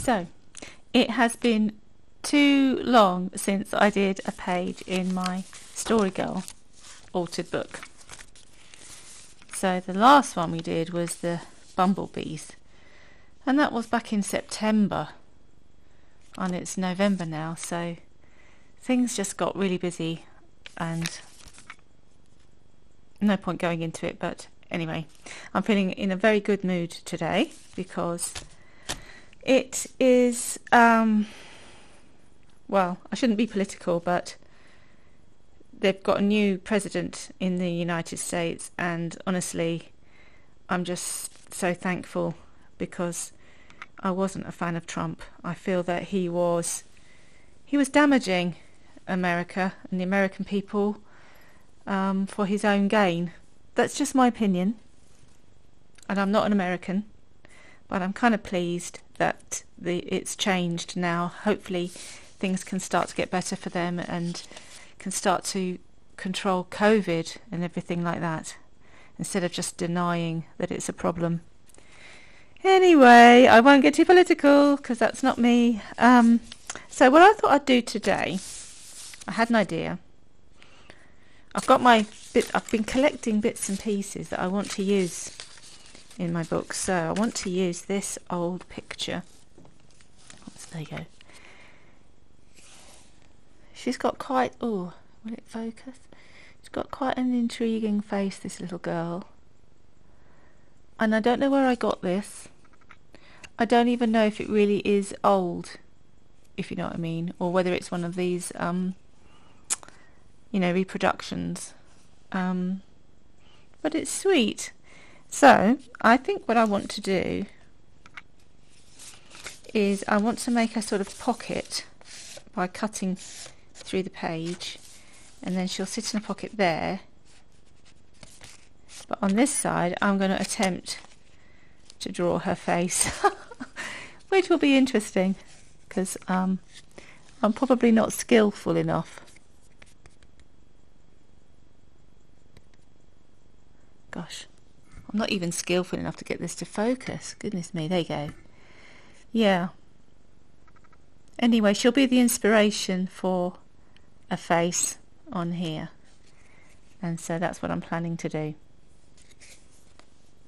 So, it has been too long since I did a page in my Story Girl altered book. So the last one we did was the bumblebees, and that was back in September, and it's November now, so things just got really busy and no point going into it. But anyway, I'm feeling in a very good mood today because it is well, I shouldn't be political, but they've got a new president in the United States, and honestly I'm just so thankful, because I wasn't a fan of Trump. I feel that he was damaging America and the American people for his own gain. That's just my opinion, and I'm not an American, but I'm kind of pleased that it's changed now. Hopefully things can start to get better for them and can start to control COVID and everything like that, instead of just denying that it's a problem. Anyway, I won't get too political because that's not me. So what I thought I'd do today, I had an idea. I've been collecting bits and pieces that I want to use in my book. So I want to use this old picture. There you go. She's got quite, will it focus? She's got quite an intriguing face, this little girl. And I don't know where I got this. I don't even know if it really is old, if you know what I mean, or whether it's one of these, reproductions. But it's sweet. So I think what I want to do is I want to make a sort of pocket by cutting through the page, and then she'll sit in a pocket there. But on this side I'm going to attempt to draw her face, which will be interesting because I'm probably not skillful enough. Gosh, I'm not even skillful enough to get this to focus. Goodness me, there you go. Yeah. Anyway, she'll be the inspiration for a face on here, and so that's what I'm planning to do.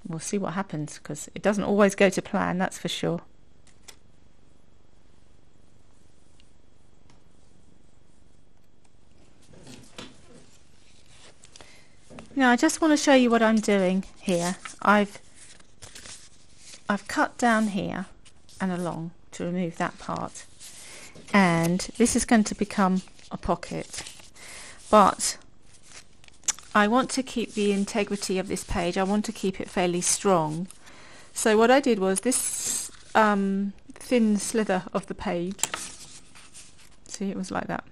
We'll see what happens, because it doesn't always go to plan, that's for sure. Now I just want to show you what I'm doing here. I've cut down here and along to remove that part, and this is going to become a pocket, but I want to keep the integrity of this page. I want to keep it fairly strong. So what I did was this thin slither of the page, see, it was like that,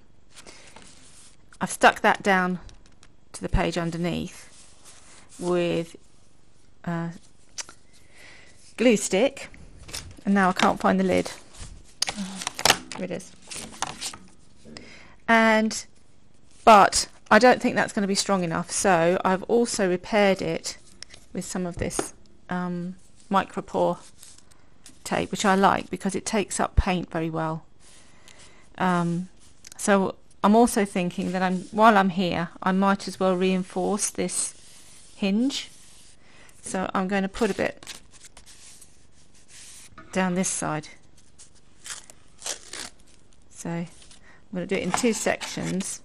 I've stuck that down to the page underneath with glue stick, and now I can't find the lid. Here it is. But I don't think that's going to be strong enough, so I've also repaired it with some of this micropore tape, which I like because it takes up paint very well. So I'm also thinking that while I'm here, I might as well reinforce this hinge. So I'm going to put a bit down this side. So I'm going to do it in two sections.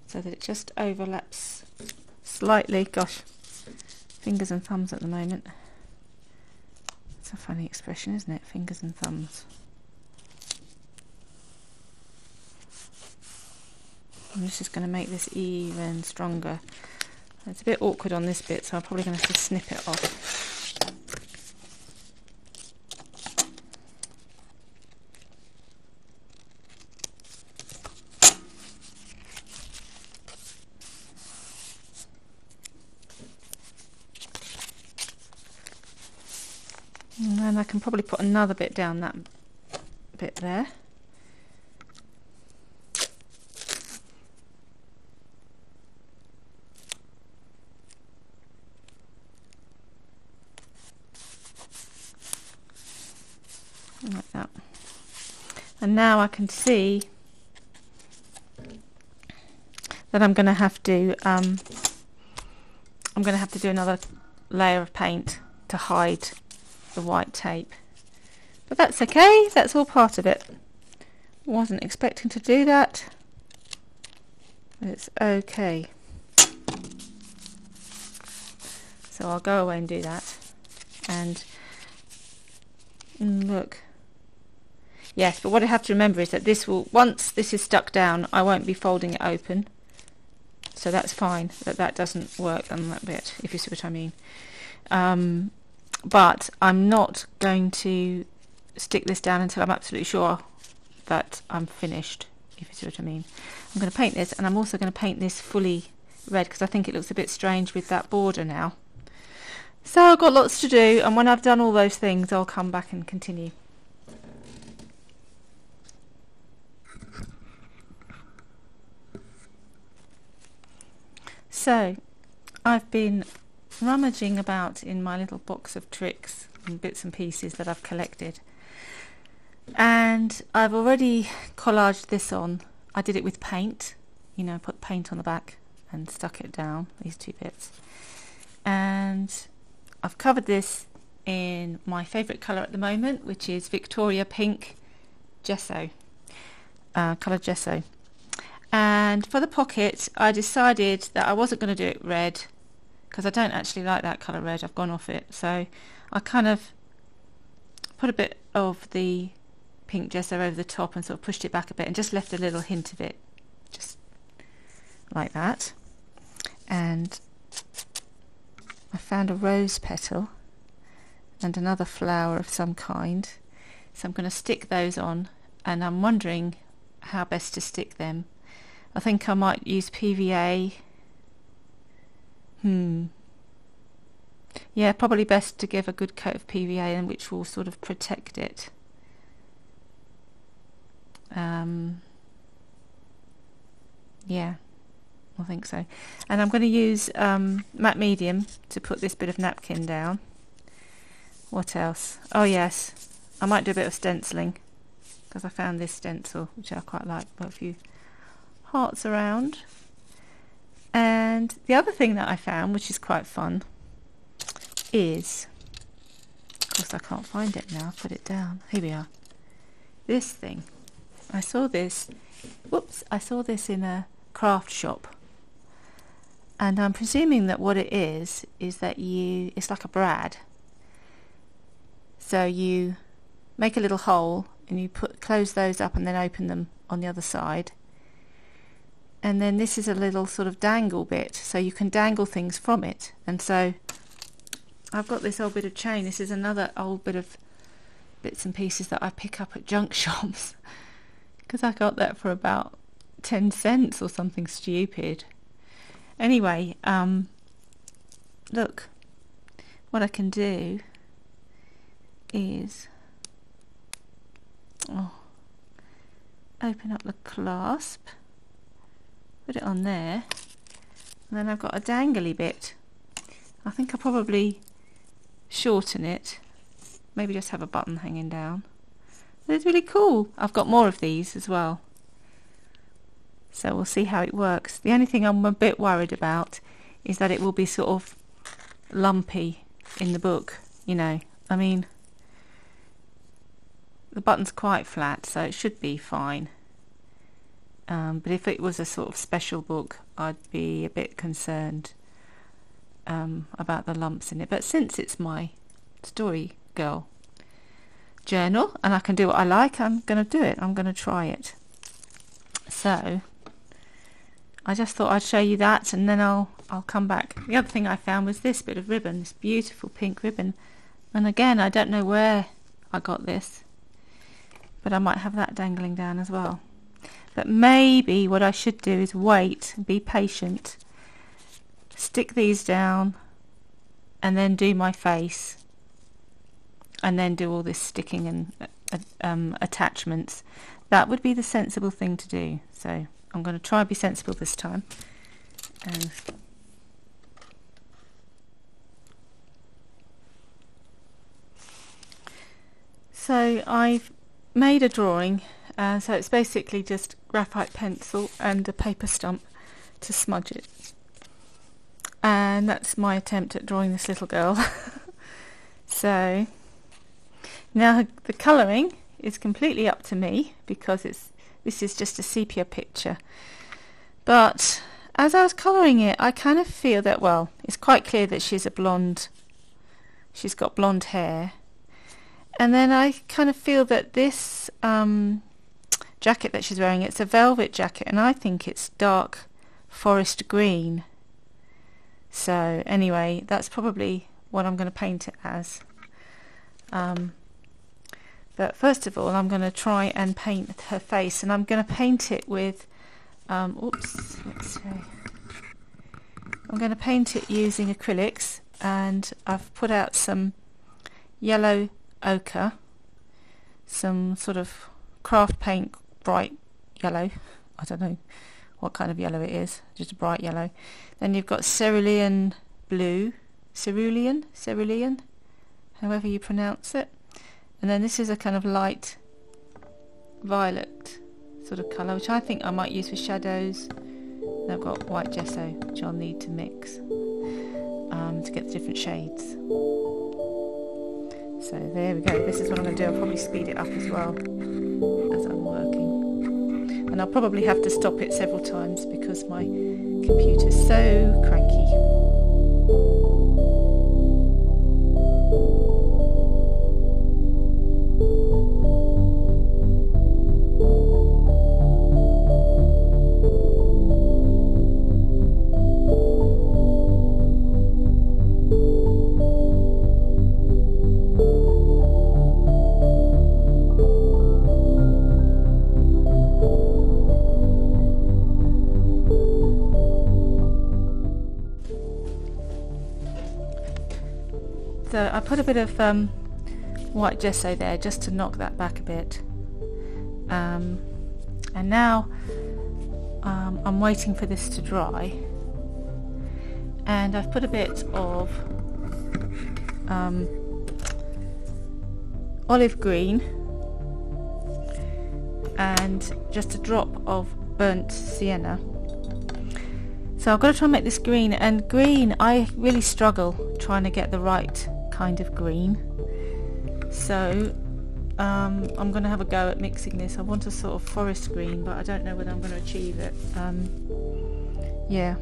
So that it just overlaps slightly. Gosh, fingers and thumbs at the moment. It's a funny expression, isn't it? Fingers and thumbs. I'm just going to make this even stronger. It's a bit awkward on this bit, so I'm probably going to have to snip it off. And then I can probably put another bit down that bit there. And now I can see that I'm going to have to do another layer of paint to hide the white tape. But that's okay, that's all part of it. Wasn't expecting to do that. It's okay. So I'll go away and do that. And look. Yes, but what I have to remember is that this will, once this is stuck down, I won't be folding it open. So that's fine, that doesn't work on that bit, if you see what I mean. But I'm not going to stick this down until I'm absolutely sure that I'm finished, if you see what I mean. I'm going to paint this, and I'm also going to paint this fully red because I think it looks a bit strange with that border now. So I've got lots to do, and when I've done all those things I'll come back and continue. So I've been rummaging about in my little box of tricks and bits and pieces that I've collected, and I've already collaged this on. I did it with paint, you know, put paint on the back and stuck it down, these two bits, and I've covered this in my favourite colour at the moment, which is Victoria Pink Gesso, coloured gesso. And for the pocket I decided that I wasn't going to do it red because I don't actually like that colour red. I've gone off it, so I kind of put a bit of the pink gesso over the top and sort of pushed it back a bit and just left a little hint of it, just like that. And I found a rose petal and another flower of some kind, so I'm going to stick those on, and I'm wondering how best to stick them. I think I might use PVA. Yeah, probably best to give a good coat of PVA, and which will sort of protect it. Yeah, I think so. And I'm going to use matte medium to put this bit of napkin down. What else? Oh yes, I might do a bit of stenciling because I found this stencil which I quite like. Got a few hearts around. And the other thing that I found, which is quite fun, is, of course I can't find it now, I've put it down, here we are, this thing. I saw this, I saw this in a craft shop, and I'm presuming that what it is that it's like a brad. So you make a little hole and you close those up and then open them on the other side. And then this is a little sort of dangle bit, so you can dangle things from it. And so I've got this old bit of chain. This is another old bit of bits and pieces that I pick up at junk shops because I got that for about 10 cents or something stupid. Anyway, look, what I can do is open up the clasp, put it on there, and then I've got a dangly bit. I think I'll probably shorten it, maybe just have a button hanging down. But it's really cool. I've got more of these as well, so we'll see how it works. The only thing I'm a bit worried about is that it will be sort of lumpy in the book, you know. I mean, the button's quite flat, so it should be fine. But if it was a sort of special book, I'd be a bit concerned about the lumps in it. But since it's my story girl journal and I can do what I like, I'm going to do it. I'm going to try it. So I just thought I'd show you that, and then I'll come back. The other thing I found was this bit of ribbon, this beautiful pink ribbon. And again, I don't know where I got this, but I might have that dangling down as well. But maybe what I should do is wait, be patient, stick these down, and then do my face, and then do all this sticking and attachments. That would be the sensible thing to do. So I'm going to try and be sensible this time. And so I've made a drawing So it's basically just graphite pencil and a paper stump to smudge it. And that's my attempt at drawing this little girl. So now the colouring is completely up to me, because this is just a sepia picture. But as I was colouring it, I kind of feel that, well, it's quite clear that she's a blonde. She's got blonde hair. And then I kind of feel that this jacket that she's wearing, it's a velvet jacket, and I think it's dark forest green. So anyway, that's probably what I'm going to paint it as. But first of all, I'm going to try and paint her face, and I'm going to paint it with, let's see. I'm going to paint it using acrylics, and I've put out some yellow ochre, some sort of craft paint, bright yellow. I don't know what kind of yellow it is, just a bright yellow. Then you've got cerulean blue, cerulean, however you pronounce it. And then this is a kind of light violet sort of colour, which I think I might use for shadows. And I've got white gesso, which I'll need to mix to get the different shades. So there we go. This is what I'm going to do. I'll probably speed it up as well as I'm working. And I'll probably have to stop it several times because my computer's so cranky. So I put a bit of white gesso there just to knock that back a bit, and now I'm waiting for this to dry, and I've put a bit of olive green and just a drop of burnt sienna. So I've got to try and make this green, and green, I really struggle trying to get the right kind of green. So I'm going to have a go at mixing this. I want a sort of forest green, but I don't know whether I'm going to achieve it. Yeah.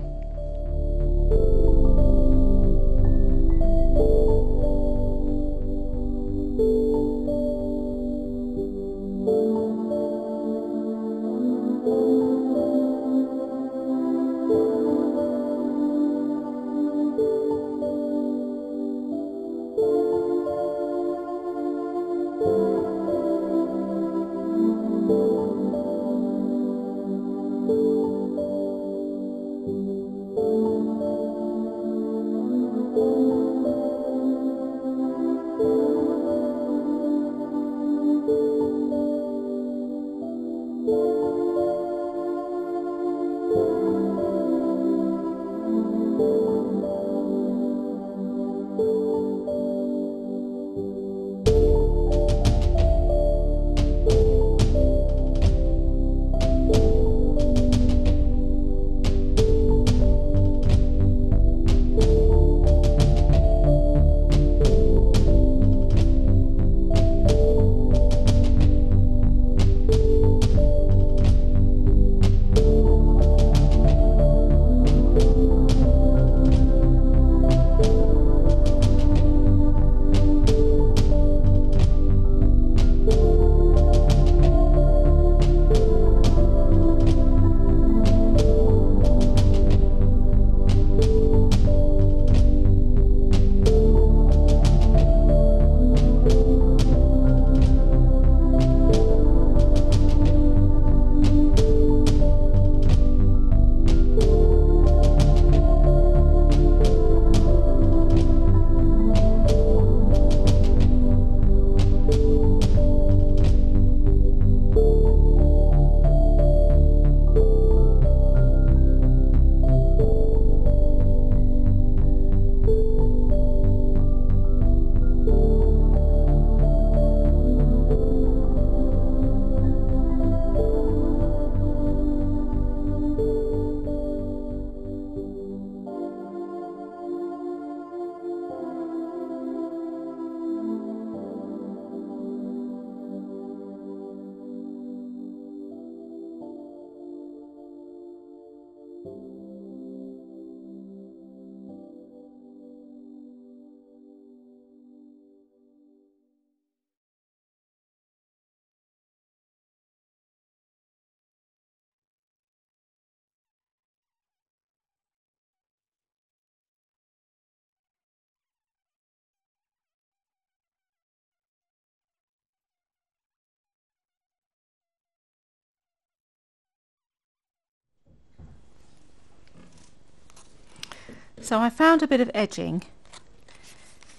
So I found a bit of edging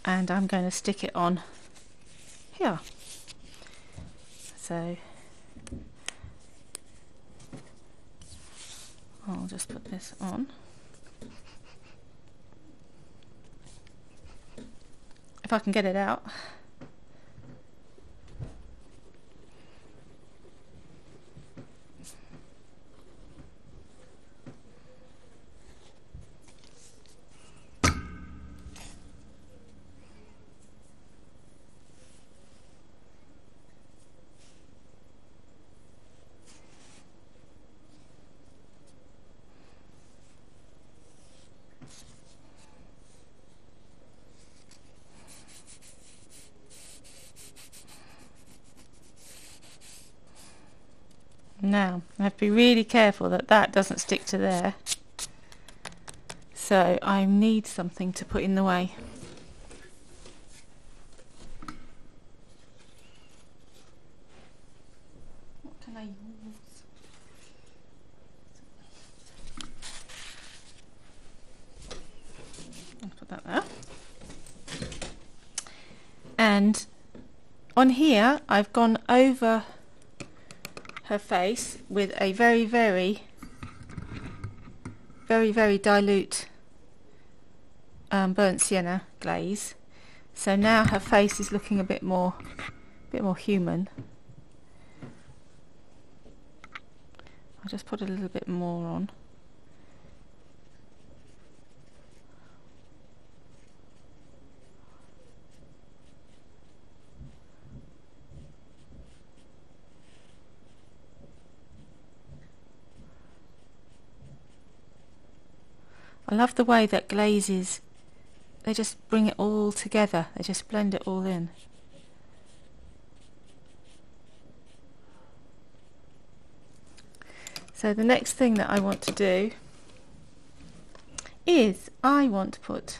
and I'm going to stick it on here. So I'll just put this on. If I can get it out. Now, I have to be really careful that that doesn't stick to there. So I need something to put in the way. What can I use? I'll put that there. And on here, I've gone over her face with a very dilute burnt sienna glaze. So now her face is looking a bit more human. I'll just put a little bit more on. I love the way that glazes, they just bring it all together, they just blend it all in. So the next thing that I want to do is I want to put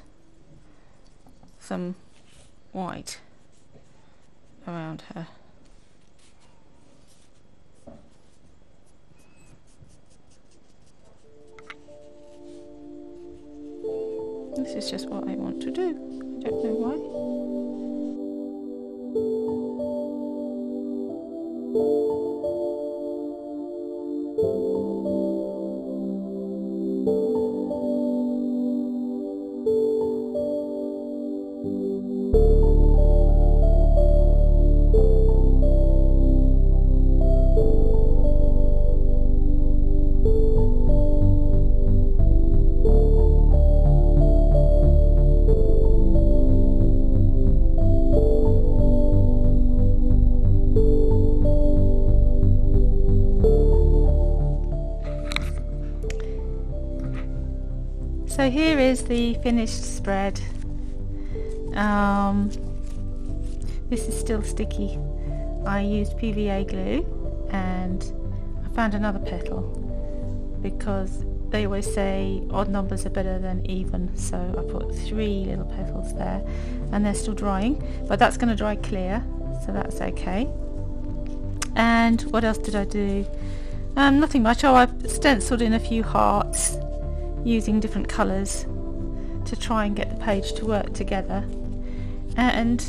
some white around her. This is just what I want to do. I don't know why. So here is the finished spread. This is still sticky. I used PVA glue and I found another petal because they always say odd numbers are better than even, so I put 3 little petals there and they're still drying, but that's going to dry clear, so that's okay. And what else did I do? Nothing much. Oh, I've stenciled in a few hearts using different colours to try and get the page to work together. And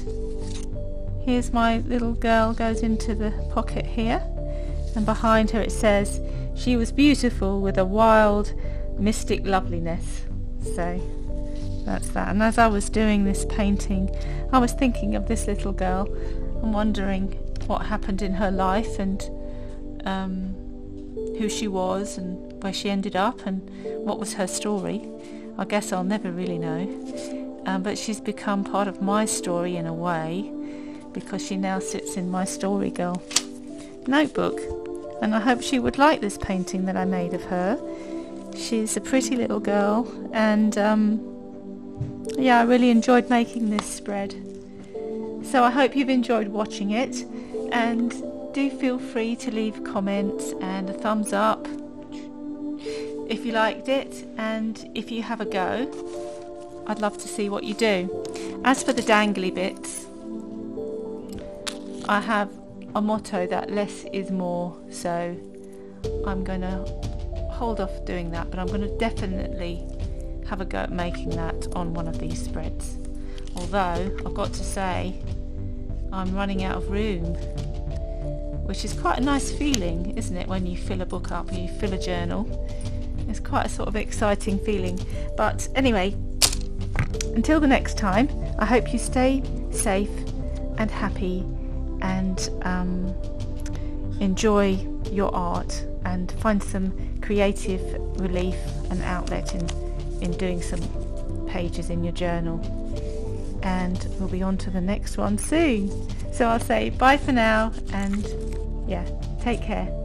here's my little girl goes into the pocket here, and behind her it says she was beautiful with a wild mystic loveliness. So that's that. And as I was doing this painting, I was thinking of this little girl and wondering what happened in her life and who she was and where she ended up and what was her story. I guess I'll never really know, but she's become part of my story in a way because she now sits in my Story Girl notebook, and I hope she would like this painting that I made of her. She's a pretty little girl, and yeah, I really enjoyed making this spread. So I hope you've enjoyed watching it, and do feel free to leave comments and a thumbs up if you liked it, and if you have a go, I'd love to see what you do. As for the dangly bits, I have a motto that less is more, so I'm going to hold off doing that, but I'm going to definitely have a go at making that on one of these spreads. Although I've got to say I'm running out of room, which is quite a nice feeling, isn't it, when you fill a book up, you fill a journal. It's quite a sort of exciting feeling. But anyway, until the next time, I hope you stay safe and happy and enjoy your art and find some creative relief and outlet in doing some pages in your journal. And we'll be on to the next one soon. So I'll say bye for now, and yeah, take care.